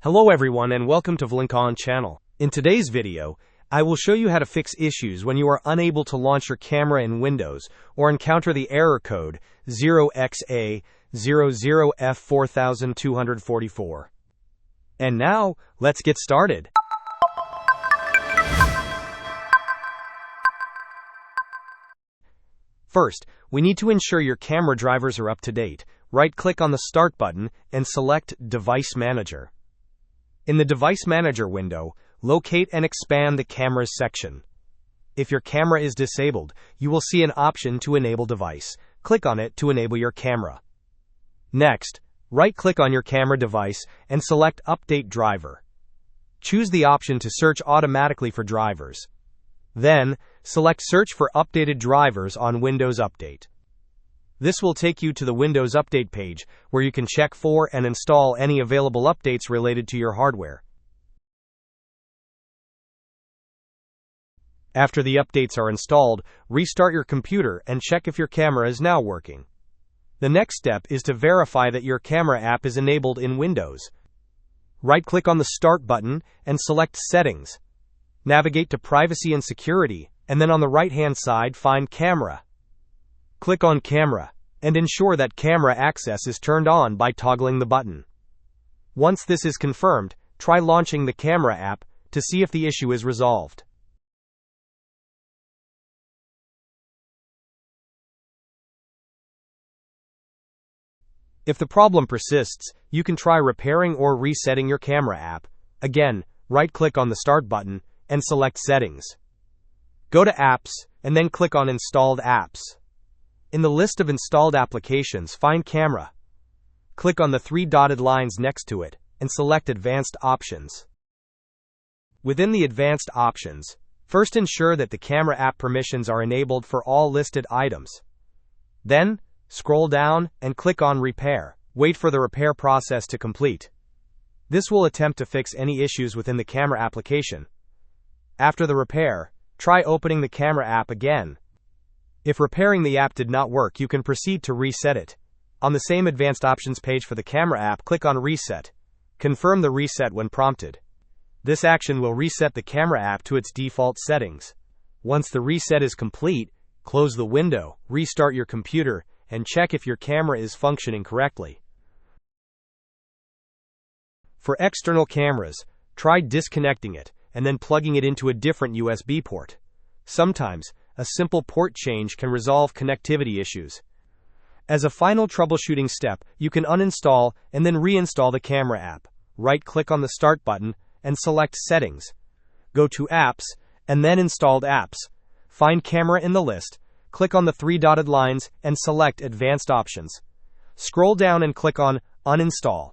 Hello everyone and welcome to 0xa00f channel. In today's video, I will show you how to fix issues when you are unable to launch your camera in Windows or encounter the error code 0xa00f4244. And now, let's get started. First, we need to ensure your camera drivers are up to date. Right-click on the Start button and select Device Manager. In the Device Manager window, locate and expand the Cameras section. If your camera is disabled, you will see an option to enable device. Click on it to enable your camera. Next, right-click on your camera device and select Update Driver. Choose the option to search automatically for drivers. Then, select Search for Updated Drivers on Windows Update. This will take you to the Windows Update page, where you can check for and install any available updates related to your hardware. After the updates are installed, restart your computer and check if your camera is now working. The next step is to verify that your camera app is enabled in Windows. Right-click on the Start button and select Settings. Navigate to Privacy and Security, and then on the right-hand side find Camera. Click on Camera, and ensure that camera access is turned on by toggling the button. Once this is confirmed, try launching the camera app to see if the issue is resolved. If the problem persists, you can try repairing or resetting your camera app. Again, right-click on the Start button and select Settings. Go to Apps, and then click on Installed Apps. In the list of installed applications, find Camera. Click on the three dotted lines next to it, and select Advanced Options. Within the Advanced Options, first ensure that the camera app permissions are enabled for all listed items. Then, scroll down and click on Repair. Wait for the repair process to complete. This will attempt to fix any issues within the camera application. After the repair, try opening the camera app again. If repairing the app did not work, you can proceed to reset it. On the same Advanced Options page for the camera app, click on Reset. Confirm the reset when prompted. This action will reset the camera app to its default settings. Once the reset is complete, close the window, restart your computer, and check if your camera is functioning correctly. For external cameras, try disconnecting it and then plugging it into a different USB port. Sometimes, a simple port change can resolve connectivity issues. As a final troubleshooting step, you can uninstall and then reinstall the camera app. Right-click on the Start button and select Settings. Go to Apps and then Installed Apps. Find Camera in the list, click on the three dotted lines and select Advanced Options. Scroll down and click on Uninstall.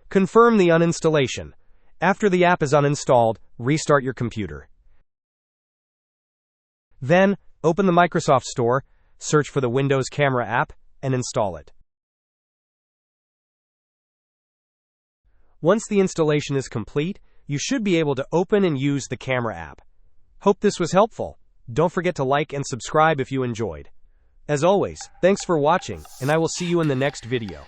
Confirm the uninstallation. After the app is uninstalled, restart your computer. Then, open the Microsoft Store, search for the Windows Camera app, and install it. Once the installation is complete, you should be able to open and use the camera app. Hope this was helpful. Don't forget to like and subscribe if you enjoyed. As always, thanks for watching, and I will see you in the next video.